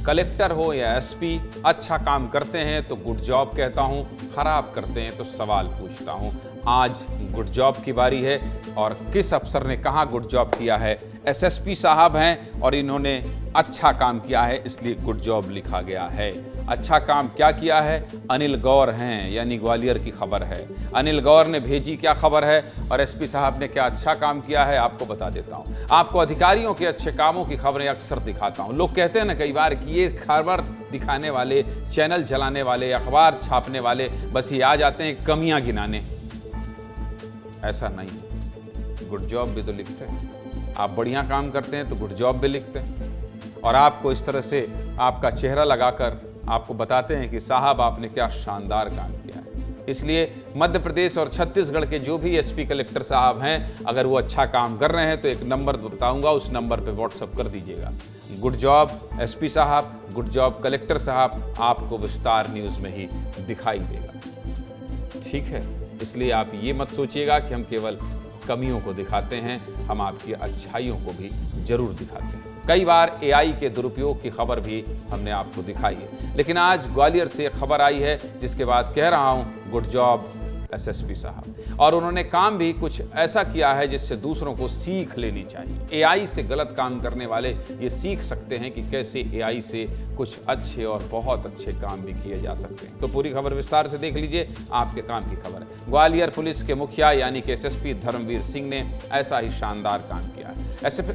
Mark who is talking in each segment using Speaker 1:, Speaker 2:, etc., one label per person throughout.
Speaker 1: Collector हो या SP, अच्छा काम करते हैं तो गुड जॉब कहता हूं, खराब करते हैं तो सवाल पूछता हूं। आज गुड जॉब की बारी है और किस अफसर ने कहां गुड जॉब किया है? एसएसपी साहब हैं और इन्होंने अच्छा काम किया है इसलिए गुड जॉब लिखा गया है। अच्छा काम क्या किया है? अनिल गौर हैं, यानी ग्वालियर की खबर है। अनिल गौर ने भेजी क्या खबर है और एसपी साहब ने क्या अच्छा काम किया है, आपको बता देता हूं। आपको अधिकारियों के अच्छे कामों की खबरें अक्सर दिखाता हूं। लोग कहते हैं ना कई बार कि ये खबर दिखाने वाले, चैनल चलाने वाले, अखबार छापने वाले बस ये आ जाते हैं कमियां गिनाने। ऐसा नहीं, गुड जॉब भी तो लिखते हैं। आप बढ़िया काम करते हैं तो गुड जॉब भी लिखते हैं और आपको इस तरह से आपका चेहरा लगाकर आपको बताते हैं कि साहब आपने क्या शानदार काम किया है। इसलिए मध्य प्रदेश और छत्तीसगढ़ के जो भी एसपी कलेक्टर साहब हैं, अगर वो अच्छा काम कर रहे हैं तो एक नंबर बताऊंगा, उस नंबर पे व्हाट्सएप कर दीजिएगा। गुड जॉब एसपी साहब, गुड जॉब कलेक्टर साहब, आपको विस्तार न्यूज़ में ही दिखाई देगा। ठीक है, इसलिए आप ये मत सोचिएगा कि हम केवल कमियों को दिखाते हैं, हम आपकी अच्छाइयों को भी जरूर दिखाते हैं। कई बार एआई के दुरुपयोग की खबर भी हमने आपको दिखाई है, लेकिन आज ग्वालियर से एक खबर आई है जिसके बाद कह रहा हूं गुड जॉब एसएसपी साहब। और उन्होंने काम भी कुछ ऐसा किया है जिससे दूसरों को सीख लेनी चाहिए। एआई से गलत काम करने वाले ये सीख सकते हैं कि कैसे एआई से कुछ अच्छे और बहुत अच्छे काम भी किए जा सकते हैं। तो पूरी खबर विस्तार से देख लीजिए, आपके काम की खबर है। ग्वालियर पुलिस के मुखिया यानी कि एसएसपी धर्मवीर सिंह ने ऐसा ही शानदार काम किया है।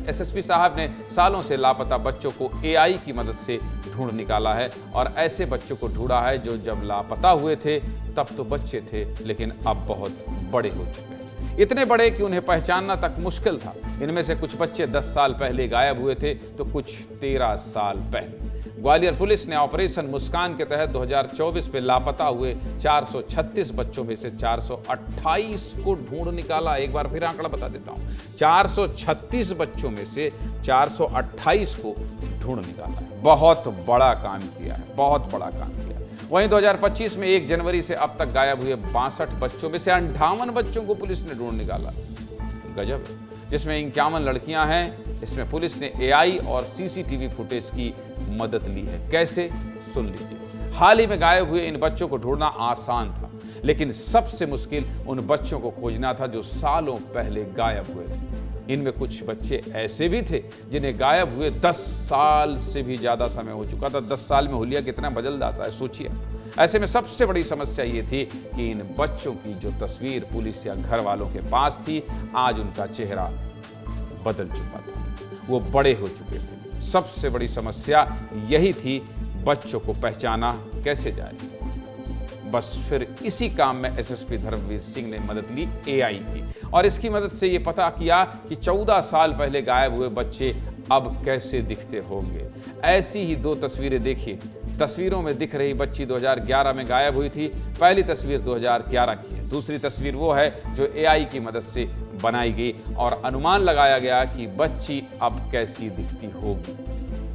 Speaker 1: एसएसपी साहब ने सालों से लापता बच्चों को एआई की मदद से ढूंढ निकाला है और ऐसे बच्चों को ढूंढा है जो जब लापता हुए थे तब तो बच्चे थे, लेकिन अब बहुत बड़े हो चुके हैं। इतने बड़े कि उन्हें पहचानना तक मुश्किल था। इनमें से कुछ बच्चे 10 साल पहले गायब हुए थे तो कुछ 13 साल पहले। ग्वालियर पुलिस ने ऑपरेशन मुस्कान के तहत 2024 में लापता हुए 436 बच्चों में से 428 को ढूंढ निकाला। एक बार फिर आंकड़ा बता देता हूं, 436 बच्चों में से 428 को ढूंढ निकाला है। बहुत बड़ा काम किया है, बहुत बड़ा काम किया है। वहीं 2025 में 1 जनवरी से अब तक गायब हुए 62 बच्चों में से 58 बच्चों को पुलिस ने ढूंढ निकाला। गजब है, जिसमें 51 लड़कियां हैं। इसमें पुलिस ने एआई और सीसीटीवी फुटेज की मदद ली है। कैसे, सुन लीजिए। हाल ही में गायब हुए इन बच्चों को ढूंढना आसान था, लेकिन सबसे मुश्किल उन बच्चों को खोजना था जो सालों पहले गायब हुए थे। इनमें कुछ बच्चे ऐसे भी थे जिन्हें गायब हुए 10 साल से भी ज्यादा समय हो चुका था। 10 साल में हुलिया कितना बदल जाता है, सोचिए। ऐसे में सबसे बड़ी समस्या ये थी कि इन बच्चों की जो तस्वीर पुलिस या घर वालों के पास थी, आज उनका चेहरा बदल चुका था, वो बड़े हो चुके थे। सबसे बड़ी समस्या यही थी, बच्चों को पहचाना कैसे जाए। बस फिर इसी काम में एसएसपी धर्मवीर सिंह ने मदद ली एआई की, और इसकी मदद से ये पता किया कि 14 साल पहले गायब हुए बच्चे अब कैसे दिखते होंगे। ऐसी ही 2 तस्वीरें देखिए। तस्वीरों में दिख रही बच्ची 2011 में गायब हुई थी। पहली तस्वीर 2011 की है, दूसरी तस्वीर वो है जो एआई की मदद से बनाई गई और अनुमान लगाया गया कि बच्ची अब कैसी दिखती होगी।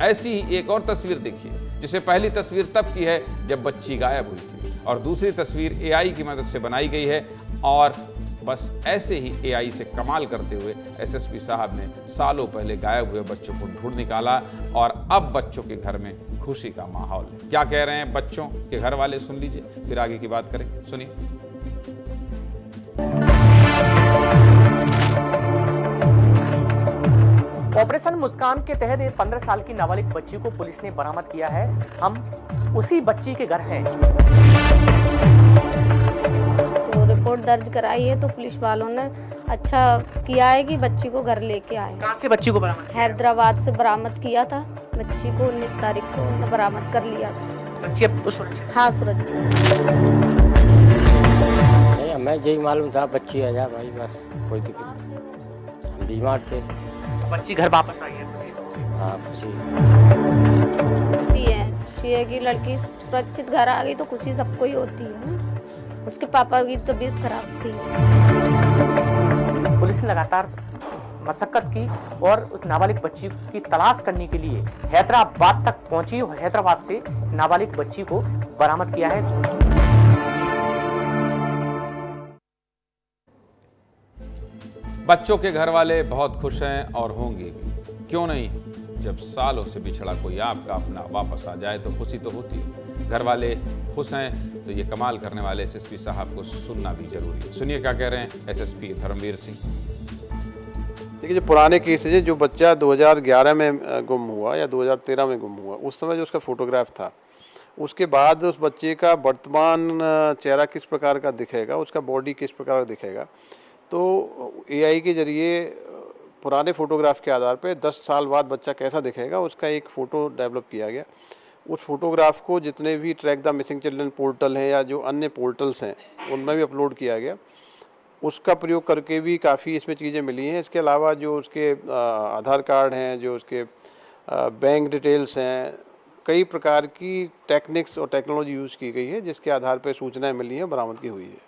Speaker 1: ऐसी ही एक और तस्वीर देखिए, जिसे पहली तस्वीर तब की है जब बच्ची गायब हुई थी और दूसरी तस्वीर एआई की मदद से बनाई गई है। और बस ऐसे ही एआई से कमाल करते हुए एसएसपी साहब ने सालों पहले गायब हुए बच्चों को ढूंढ निकाला और अब बच्चों के घर में खुशी का माहौल है। क्या कह रहे हैं बच्चों के घर वाले, सुन लीजिए, फिर आगे की बात करें। सुनिए।
Speaker 2: ऑपरेशन मुस्कान के तहत एक 15 साल की नाबालिग बच्ची को पुलिस ने बरामद किया है। हम उसी बच्ची के घर हैं।
Speaker 3: तो रिपोर्ट दर्ज कराई है तो पुलिस वालों ने अच्छा किया है कि बच्ची को घर लेके आए।
Speaker 2: कहाँ से बच्ची को बरामद?
Speaker 3: हैदराबाद से बरामद किया था बच्ची को। 19 तारीख को उन्होंने बरामद कर लिया था।
Speaker 2: बच्ची अब तो सुरक्षित?
Speaker 3: हाँ, सुरक्षित।
Speaker 4: नहीं, हमें यही मालूम था बच्ची आ जा भाई, बस कोई दिक्कत नहीं। हम बीमार थे।
Speaker 2: तो बच्ची घर वापस आई है, खुशी तो?
Speaker 4: हाँ, खुशी
Speaker 3: है। अच्छी है कि लड़की सुरक्षित घर आ गई तो खुशी सबको ही होती है। उसके पापा की तबीयत खराब थी।
Speaker 2: पुलिस ने लगातार मशक्कत की और उस नाबालिग बच्ची की तलाश करने के लिए हैदराबाद तक पहुंची और हैदराबाद से नाबालिग बच्ची को बरामद किया है।
Speaker 1: बच्चों के घर वाले बहुत खुश हैं और होंगे भी, क्यों नहीं। जब सालों से बिछड़ा कोई आपका अपना वापस आ जाए तो खुशी तो होती है। घर वाले खुश हैं तो ये कमाल करने वाले एसएसपी साहब को सुनना भी जरूरी है। सुनिए क्या कह रहे हैं एसएसपी धर्मवीर सिंह।
Speaker 5: देखिए, जो पुराने केसेज हैं, जो बच्चा 2011 में गुम हुआ या 2013 में गुम हुआ, उस समय जो उसका फोटोग्राफ था, उसके बाद उस बच्चे का वर्तमान चेहरा किस प्रकार का दिखेगा, उसका बॉडी किस प्रकार का दिखेगा, तो एआई के जरिए पुराने फ़ोटोग्राफ के आधार पे 10 साल बाद बच्चा कैसा दिखेगा उसका एक फ़ोटो डेवलप किया गया। उस फोटोग्राफ को जितने भी track the missing children portal हैं या जो अन्य पोर्टल्स हैं उनमें भी अपलोड किया गया। उसका प्रयोग करके भी काफ़ी इसमें चीज़ें मिली हैं। इसके अलावा जो उसके आधार कार्ड हैं, जो उसके बैंक डिटेल्स हैं, कई प्रकार की टेक्निक्स और टेक्नोलॉजी यूज़ की गई है जिसके आधार पर सूचनाएं मिली हैं, बरामदगी हुई है।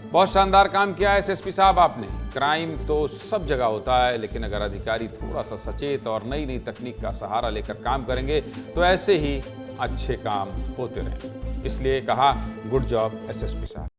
Speaker 1: बहुत शानदार काम किया है एसएसपी साहब आपने। क्राइम तो सब जगह होता है, लेकिन अगर अधिकारी थोड़ा सा सचेत और नई नई तकनीक का सहारा लेकर काम करेंगे तो ऐसे ही अच्छे काम होते रहेंगे। इसलिए कहा गुड जॉब एसएसपी साहब।